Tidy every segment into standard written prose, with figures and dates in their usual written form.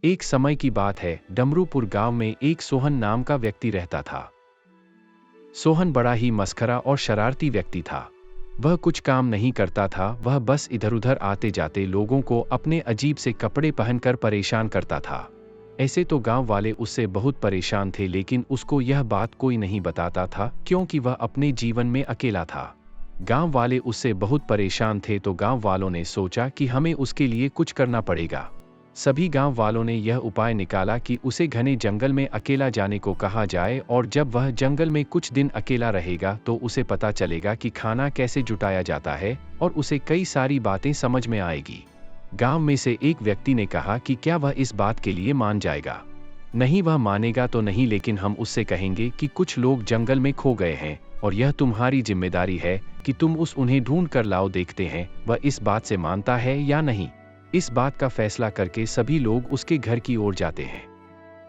एक समय की बात है, डमरूपुर गांव में एक सोहन नाम का व्यक्ति रहता था। सोहन बड़ा ही मस्खरा और शरारती व्यक्ति था। वह कुछ काम नहीं करता था, वह बस इधर उधर आते जाते लोगों को अपने अजीब से कपड़े पहनकर परेशान करता था। ऐसे तो गांव वाले उससे बहुत परेशान थे, लेकिन उसको यह बात कोई नहीं बताता था क्योंकि वह अपने जीवन में अकेला था। गांव वाले उससे बहुत परेशान थे, तो गांव वालों ने सोचा कि हमें उसके लिए कुछ करना पड़ेगा। सभी गांव वालों ने यह उपाय निकाला कि उसे घने जंगल में अकेला जाने को कहा जाए, और जब वह जंगल में कुछ दिन अकेला रहेगा तो उसे पता चलेगा कि खाना कैसे जुटाया जाता है और उसे कई सारी बातें समझ में आएगी। गांव में से एक व्यक्ति ने कहा कि क्या वह इस बात के लिए मान जाएगा। नहीं, वह मानेगा तो नहीं, लेकिन हम उससे कहेंगे कि कुछ लोग जंगल में खो गए हैं और यह तुम्हारी जिम्मेदारी है कि तुम उन्हें ढूंढ कर लाओ। देखते हैं वह इस बात से मानता है या नहीं। इस बात का फैसला करके सभी लोग उसके घर की ओर जाते हैं।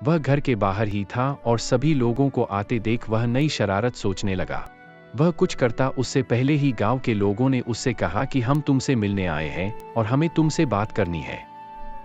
वह घर के बाहर ही था और सभी लोगों को आते देख वह नई शरारत सोचने लगा। वह कुछ करता उससे पहले ही गांव के लोगों ने उससे कहा कि हम तुमसे मिलने आए हैं और हमें तुमसे बात करनी है।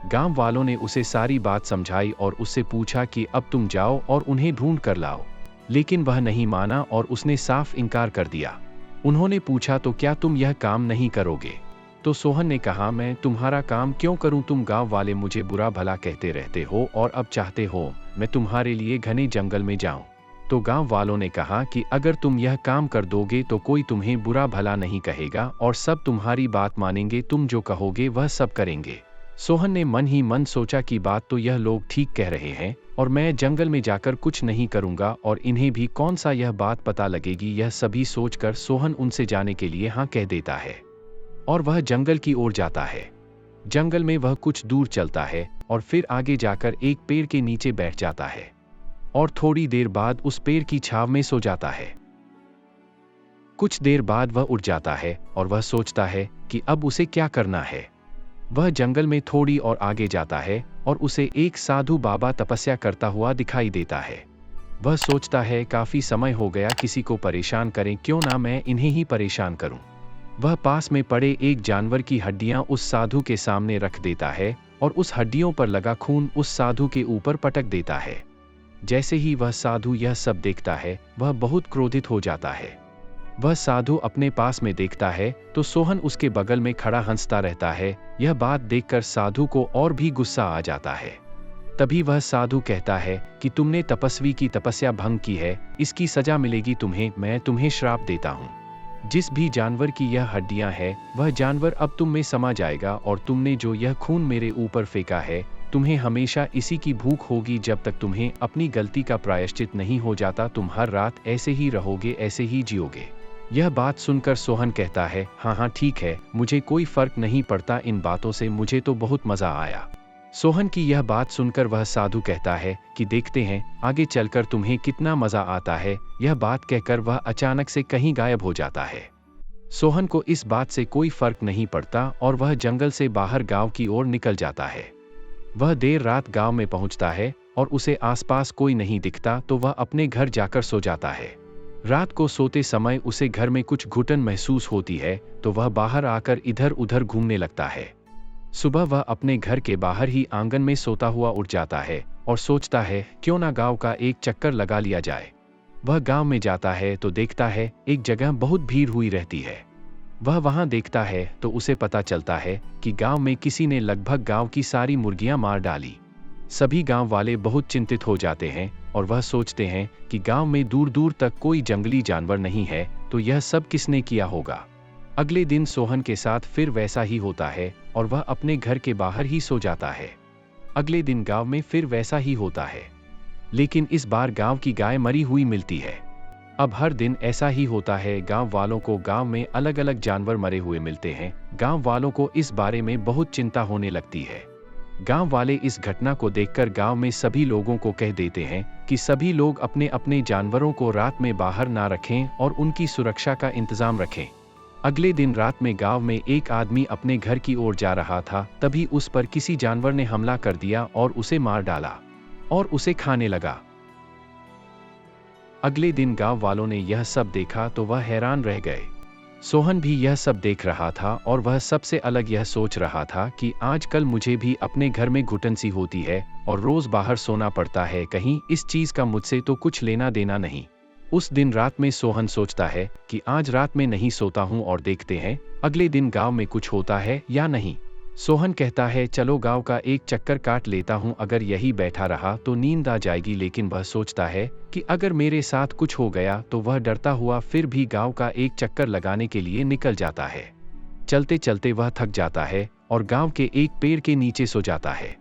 गांव वालों ने उसे सारी बात समझाई और उससे पूछा कि अब तुम जाओ और उन्हें ढूंढ कर लाओ, लेकिन वह नहीं माना और उसने साफ इनकार कर दिया। उन्होंने पूछा, तो क्या तुम यह काम नहीं करोगे? तो सोहन ने कहा, मैं तुम्हारा काम क्यों करूं? तुम गांव वाले मुझे बुरा भला कहते रहते हो और अब चाहते हो मैं तुम्हारे लिए घने जंगल में जाऊं। तो गांव वालों ने कहा कि अगर तुम यह काम कर दोगे तो कोई तुम्हें बुरा भला नहीं कहेगा और सब तुम्हारी बात मानेंगे, तुम जो कहोगे वह सब करेंगे। सोहन ने मन ही मन सोचा कि बात तो यह लोग ठीक कह रहे हैं और मैं जंगल में जाकर कुछ नहीं करूंगा और इन्हें भी कौन सा यह बात पता लगेगी। यह सभी सोचकर सोहन उनसे जाने के लिए हाँ कह देता है और वह जंगल की ओर जाता है। जंगल में वह कुछ दूर चलता है और फिर आगे जाकर एक पेड़ के नीचे बैठ जाता है और थोड़ी देर बाद उस पेड़ की छांव में सो जाता है। कुछ देर बाद वह उठ जाता है और वह सोचता है कि अब उसे क्या करना है। वह जंगल में थोड़ी और आगे जाता है और उसे एक साधु बाबा तपस्या करता हुआ दिखाई देता है। वह सोचता है, काफी समय हो गया किसी को परेशान करें, क्यों ना मैं इन्हें ही परेशान करूं। वह पास में पड़े एक जानवर की हड्डियां उस साधु के सामने रख देता है और उस हड्डियों पर लगा खून उस साधु के ऊपर पटक देता है। जैसे ही वह साधु यह सब देखता है वह बहुत क्रोधित हो जाता है। वह साधु अपने पास में देखता है तो सोहन उसके बगल में खड़ा हंसता रहता है। यह बात देखकर साधु को और भी गुस्सा आ जाता है। तभी वह साधु कहता है कि तुमने तपस्वी की तपस्या भंग की है, इसकी सजा मिलेगी तुम्हें। मैं तुम्हें श्राप देता हूँ। जिस भी जानवर की यह हड्डियां हैं वह जानवर अब तुम में समा जाएगा और तुमने जो यह खून मेरे ऊपर फेंका है तुम्हें हमेशा इसी की भूख होगी। जब तक तुम्हें अपनी गलती का प्रायश्चित नहीं हो जाता तुम हर रात ऐसे ही रहोगे, ऐसे ही जियोगे। यह बात सुनकर सोहन कहता है, हाँ हाँ ठीक है, मुझे कोई फर्क नहीं पड़ता इन बातों से, मुझे तो बहुत मजा आया। सोहन की यह बात सुनकर वह साधु कहता है कि देखते हैं आगे चलकर तुम्हें कितना मजा आता है। यह बात कहकर वह अचानक से कहीं गायब हो जाता है। सोहन को इस बात से कोई फर्क नहीं पड़ता और वह जंगल से बाहर गांव की ओर निकल जाता है। वह देर रात गांव में पहुंचता है और उसे आसपास कोई नहीं दिखता, तो वह अपने घर जाकर सो जाता है। रात को सोते समय उसे घर में कुछ घुटन महसूस होती है, तो वह बाहर आकर इधर उधर घूमने लगता है। सुबह वह अपने घर के बाहर ही आंगन में सोता हुआ उठ जाता है और सोचता है क्यों ना गांव का एक चक्कर लगा लिया जाए। वह गांव में जाता है तो देखता है एक जगह बहुत भीड़ हुई रहती है। वह वहां देखता है तो उसे पता चलता है कि गांव में किसी ने लगभग गांव की सारी मुर्गियां मार डाली। सभी गांव वाले बहुत चिंतित हो जाते हैं और वह सोचते हैं कि गांव में दूर दूर तक कोई जंगली जानवर नहीं है, तो यह सब किसने किया होगा। अगले दिन सोहन के साथ फिर वैसा ही होता है और वह अपने घर के बाहर ही सो जाता है। अगले दिन गांव में फिर वैसा ही होता है, लेकिन इस बार गांव की गाय मरी हुई मिलती है। अब हर दिन ऐसा ही होता है। गांव वालों को गांव में अलग अलग जानवर मरे हुए मिलते हैं। गांव वालों को इस बारे में बहुत चिंता होने लगती है। गांव वाले इस घटना को देखकर गांव में सभी लोगों को कह देते हैं कि सभी लोग अपने अपने जानवरों को रात में बाहर ना रखें और उनकी सुरक्षा का इंतजाम रखें। अगले दिन रात में गांव में एक आदमी अपने घर की ओर जा रहा था, तभी उस पर किसी जानवर ने हमला कर दिया और उसे मार डाला और उसे खाने लगा। अगले दिन गांव वालों ने यह सब देखा तो वह हैरान रह गए। सोहन भी यह सब देख रहा था और वह सबसे अलग यह सोच रहा था कि आजकल मुझे भी अपने घर में घुटन सी होती है और रोज बाहर सोना पड़ता है, कहीं इस चीज का मुझसे तो कुछ लेना देना नहीं। उस दिन रात में सोहन सोचता है कि आज रात में नहीं सोता हूँ और देखते हैं अगले दिन गांव में कुछ होता है या नहीं। सोहन कहता है चलो गांव का एक चक्कर काट लेता हूं, अगर यही बैठा रहा तो नींद आ जाएगी, लेकिन वह सोचता है कि अगर मेरे साथ कुछ हो गया तो वह डरता हुआ फिर भी गांव का एक चक्कर लगाने के लिए निकल जाता है। चलते चलते वह थक जाता है और गांव के एक पेड़ के नीचे सो जाता है।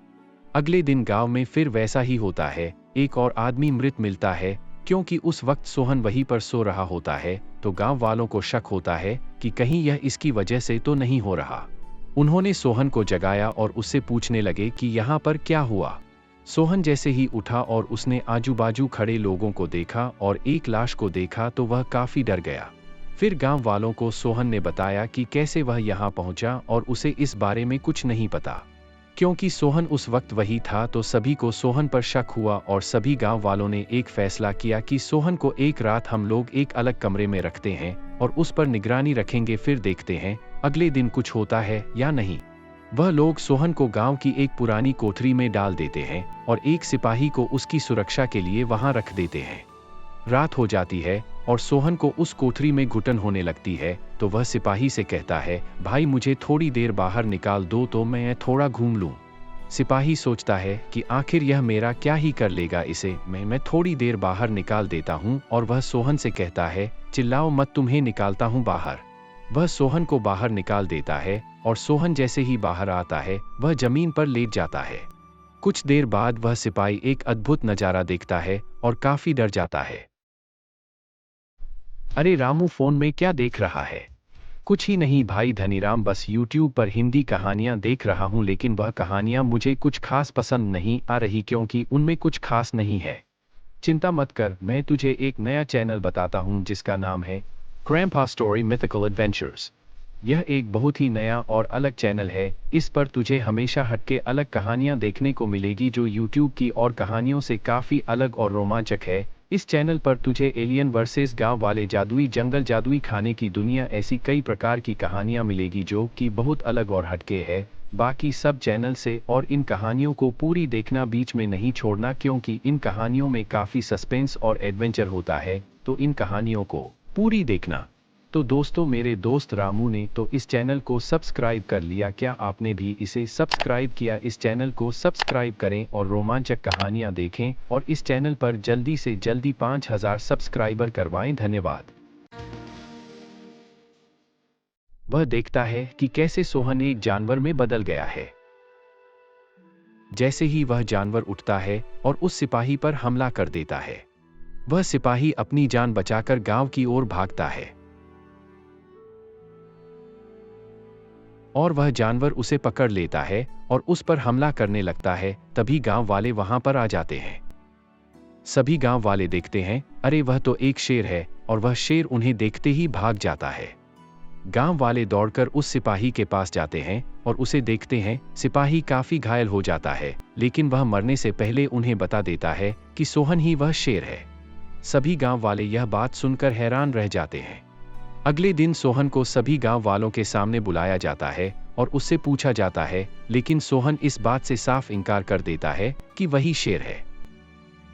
अगले दिन गांव में फिर वैसा ही होता है, एक और आदमी मृत मिलता है। क्योंकि उस वक्त सोहन वहीं पर सो रहा होता है तो गांव वालों को शक होता है कि कहीं यह इसकी वजह से तो नहीं हो रहा। उन्होंने सोहन को जगाया और उससे पूछने लगे कि यहाँ पर क्या हुआ। सोहन जैसे ही उठा और उसने आजू बाजू खड़े लोगों को देखा और एक लाश को देखा तो वह काफी डर गया। फिर गांव वालों को सोहन ने बताया कि कैसे वह यहाँ पहुंचा और उसे इस बारे में कुछ नहीं पता। क्योंकि सोहन उस वक्त वही था तो सभी को सोहन पर शक हुआ और सभी गांव वालों ने एक फैसला किया कि सोहन को एक रात हम लोग एक अलग कमरे में रखते हैं और उस पर निगरानी रखेंगे, फिर देखते हैं अगले दिन कुछ होता है या नहीं। वह लोग सोहन को गांव की एक पुरानी कोठरी में डाल देते हैं और एक सिपाही को उसकी सुरक्षा के लिए वहां रख देते हैं। रात हो जाती है और सोहन को उस कोठरी में घुटन होने लगती है तो वह सिपाही से कहता है भाई मुझे थोड़ी देर बाहर निकाल दो तो मैं थोड़ा घूम लूं। सिपाही सोचता है कि आखिर यह मेरा क्या ही कर लेगा इसे, मैं थोड़ी देर बाहर निकाल देता हूं और वह सोहन से कहता है चिल्लाओ मत, तुम्हें निकालता हूं बाहर। वह सोहन को बाहर निकाल देता है और सोहन जैसे ही बाहर आता है वह जमीन पर लेट जाता है। कुछ देर बाद वह सिपाही एक अद्भुत नजारा देखता है और काफी डर जाता है। अरे रामू फोन में क्या देख रहा है? कुछ ही नहीं भाई धनीराम, बस YouTube पर हिंदी कहानियां देख रहा हूं, लेकिन वह कहानियां मुझे कुछ खास पसंद नहीं आ रही क्योंकि उनमें कुछ खास नहीं है। चिंता मत कर, मैं तुझे एक नया चैनल बताता हूं जिसका नाम है ग्रैंपा स्टोरी मिथिकल एडवेंचर्स। यह एक बहुत ही नया और अलग चैनल है। इस पर तुझे हमेशा हटके अलग कहानियां देखने को मिलेगी जो YouTube की और कहानियों से काफी अलग और रोमांचक है। इस चैनल पर तुझे एलियन वर्सेस गांव वाले, जादुई जंगल, जादुई खाने की दुनिया, ऐसी कई प्रकार की कहानियां मिलेगी जो कि बहुत अलग और हटके है बाकी सब चैनल से। और इन कहानियों को पूरी देखना, बीच में नहीं छोड़ना, क्योंकि इन कहानियों में काफी सस्पेंस और एडवेंचर होता है, तो इन कहानियों को पूरी देखना। तो दोस्तों, मेरे दोस्त रामू ने तो इस चैनल को सब्सक्राइब कर लिया, क्या आपने भी इसे सब्सक्राइब किया? इस चैनल को सब्सक्राइब करें और रोमांचक कहानियां देखें और इस चैनल पर जल्दी से जल्दी 5000 सब्सक्राइबर करवाएं। धन्यवाद। वह देखता है कि कैसे सोहन एक जानवर में बदल गया है। जैसे ही वह जानवर उठता है और उस सिपाही पर हमला कर देता है, वह सिपाही अपनी जान बचाकर गांव की ओर भागता है और वह जानवर उसे पकड़ लेता है और उस पर हमला करने लगता है। तभी गांव वाले वहां पर आ जाते हैं। सभी गांव वाले देखते हैं, अरे वह तो एक शेर है, और वह शेर उन्हें देखते ही भाग जाता है। गांव वाले दौड़कर उस सिपाही के पास जाते हैं और उसे देखते हैं। सिपाही काफी घायल हो जाता है, लेकिन वह मरने से पहले उन्हें बता देता है कि सोहन ही वह शेर है। सभी गांव वाले यह बात सुनकर हैरान रह जाते हैं। अगले दिन सोहन को सभी गांव वालों के सामने बुलाया जाता है और उससे पूछा जाता है, लेकिन सोहन इस बात से साफ इनकार कर देता है कि वही शेर है।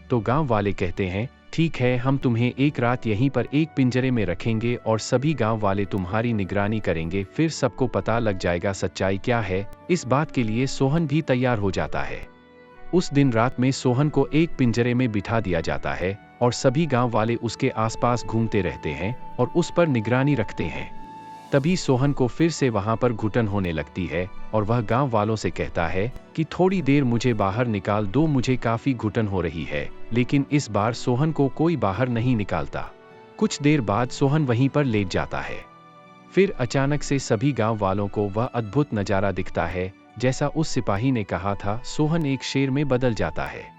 तो गांव वाले कहते हैं, ठीक है, हम तुम्हें एक रात यहीं पर एक पिंजरे में रखेंगे और सभी गांव वाले तुम्हारी निगरानी करेंगे, फिर सबको पता लग जाएगा सच्चाई क्या है। इस बात के लिए सोहन भी तैयार हो जाता है। उस दिन रात में सोहन को एक पिंजरे में बिठा दिया जाता है और सभी गांव वाले उसके आसपास घूमते रहते हैं और उस पर निगरानी रखते हैं। तभी सोहन को फिर से वहां पर घुटन होने लगती है और वह गांव वालों से कहता है कि थोड़ी देर मुझे बाहर निकाल दो, मुझे काफी घुटन हो रही है। लेकिन इस बार सोहन को कोई बाहर नहीं निकालता। कुछ देर बाद सोहन वहीं पर लेट जाता है। फिर अचानक से सभी गांव वालों को वह अद्भुत नजारा दिखता है, जैसा उस सिपाही ने कहा था, सोहन एक शेर में बदल जाता है।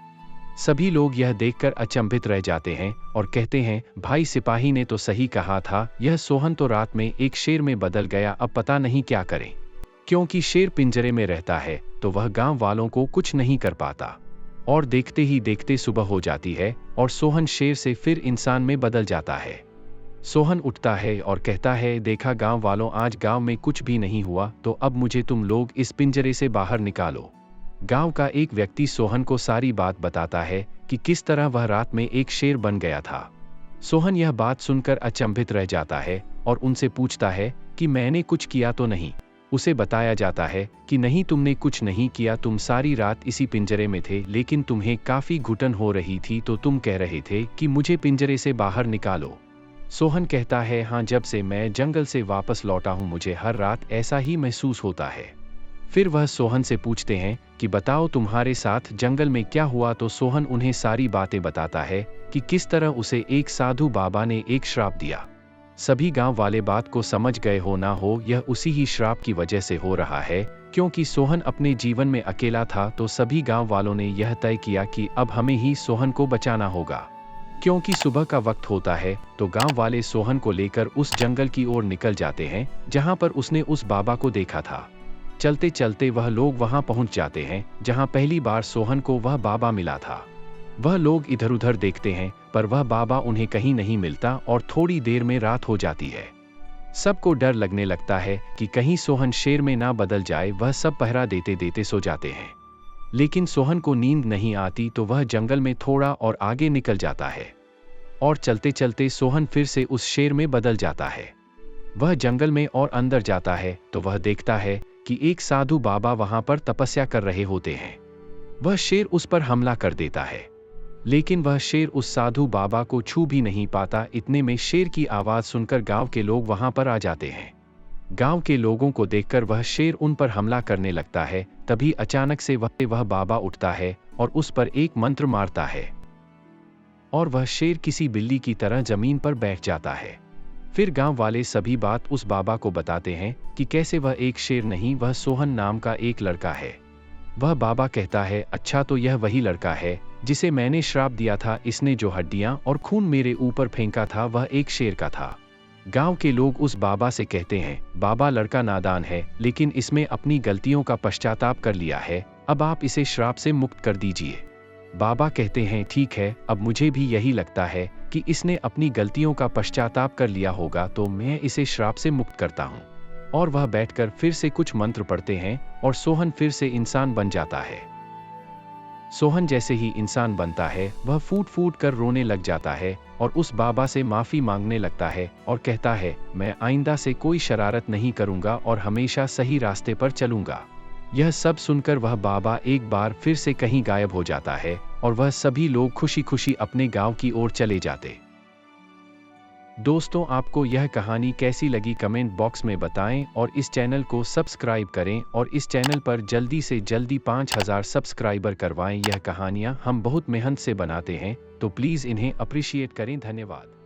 सभी लोग यह देखकर अचंभित रह जाते हैं और कहते हैं, भाई सिपाही ने तो सही कहा था, यह सोहन तो रात में एक शेर में बदल गया, अब पता नहीं क्या करें। क्योंकि शेर पिंजरे में रहता है तो वह गांव वालों को कुछ नहीं कर पाता। और देखते ही देखते सुबह हो जाती है और सोहन शेर से फिर इंसान में बदल जाता है। सोहन उठता है और कहता है, देखा गांव वालों, आज गांव में कुछ भी नहीं हुआ, तो अब मुझे तुम लोग इस पिंजरे से बाहर निकालो। गांव का एक व्यक्ति सोहन को सारी बात बताता है कि किस तरह वह रात में एक शेर बन गया था। सोहन यह बात सुनकर अचंभित रह जाता है और उनसे पूछता है कि मैंने कुछ किया तो नहीं। उसे बताया जाता है कि नहीं, तुमने कुछ नहीं किया, तुम सारी रात इसी पिंजरे में थे, लेकिन तुम्हें काफी घुटन हो रही थी तो तुम कह रहे थे कि मुझे पिंजरे से बाहर निकालो। सोहन कहता है, हाँ, जब से मैं जंगल से वापस लौटा हूँ मुझे हर रात ऐसा ही महसूस होता है। फिर वह सोहन से पूछते हैं कि बताओ तुम्हारे साथ जंगल में क्या हुआ, तो सोहन उन्हें सारी बातें बताता है कि किस तरह उसे एक साधु बाबा ने एक श्राप दिया। सभी गांव वाले बात को समझ गए हो ना हो, यह उसी ही श्राप की वजह से हो रहा है, क्योंकि सोहन अपने जीवन में अकेला था, तो सभी गांव वालों ने यह तय किया कि अब हमें ही सोहन को बचाना होगा। क्योंकि सुबह का वक्त होता है तो गांव वाले सोहन को लेकर उस जंगल की ओर निकल जाते हैं जहां पर उसने उस बाबा को देखा था। चलते चलते वह लोग वहां पहुंच जाते हैं जहां पहली बार सोहन को वह बाबा मिला था। वह लोग इधर उधर देखते हैं पर वह बाबा उन्हें कहीं नहीं मिलता और थोड़ी देर में रात हो जाती है। सबको डर लगने लगता है कि कहीं सोहन शेर में ना बदल जाए। वह सब पहरा देते देते सो जाते हैं, लेकिन सोहन को नींद नहीं आती तो वह जंगल में थोड़ा और आगे निकल जाता है और चलते चलते सोहन फिर से उस शेर में बदल जाता है। वह जंगल में और अंदर जाता है तो वह देखता है कि एक साधु बाबा वहां पर तपस्या कर रहे होते हैं। वह शेर उस पर हमला कर देता है, लेकिन वह शेर उस साधु बाबा को छू भी नहीं पाता। इतने में शेर की आवाज सुनकर गांव के लोग वहां पर आ जाते हैं। गांव के लोगों को देखकर वह शेर उन पर हमला करने लगता है। तभी अचानक से वह बाबा उठता है और उस पर एक मंत्र मारता है और वह शेर किसी बिल्ली की तरह जमीन पर बैठ जाता है। फिर गांव वाले सभी बात उस बाबा को बताते हैं कि कैसे वह एक शेर नहीं, वह सोहन नाम का एक लड़का है। वह बाबा कहता है, अच्छा, तो यह वही लड़का है जिसे मैंने श्राप दिया था। इसने जो हड्डियां और खून मेरे ऊपर फेंका था वह एक शेर का था। गांव के लोग उस बाबा से कहते हैं, बाबा, लड़का नादान है लेकिन इसमें अपनी गलतियों का पश्चाताप कर लिया है, अब आप इसे श्राप से मुक्त कर दीजिए। बाबा कहते हैं, ठीक है, अब मुझे भी यही लगता है कि इसने अपनी गलतियों का पश्चाताप कर लिया होगा, तो मैं इसे श्राप से मुक्त करता हूँ। और वह बैठकर फिर से कुछ मंत्र पढ़ते हैं और सोहन फिर से इंसान बन जाता है। सोहन जैसे ही इंसान बनता है वह फूट फूट कर रोने लग जाता है और उस बाबा से माफी मांगने लगता है और कहता है, मैं आइंदा से कोई शरारत नहीं करूंगा और हमेशा सही रास्ते पर चलूंगा। यह सब सुनकर वह बाबा एक बार फिर से कहीं गायब हो जाता है और वह सभी लोग खुशी खुशी अपने गांव की ओर चले जाते। दोस्तों, आपको यह कहानी कैसी लगी कमेंट बॉक्स में बताएं और इस चैनल को सब्सक्राइब करें और इस चैनल पर जल्दी से जल्दी 5000 सब्सक्राइबर करवाएं। यह कहानियां हम बहुत मेहनत से बनाते हैं, तो प्लीज़ इन्हें अप्रिशिएट करें। धन्यवाद।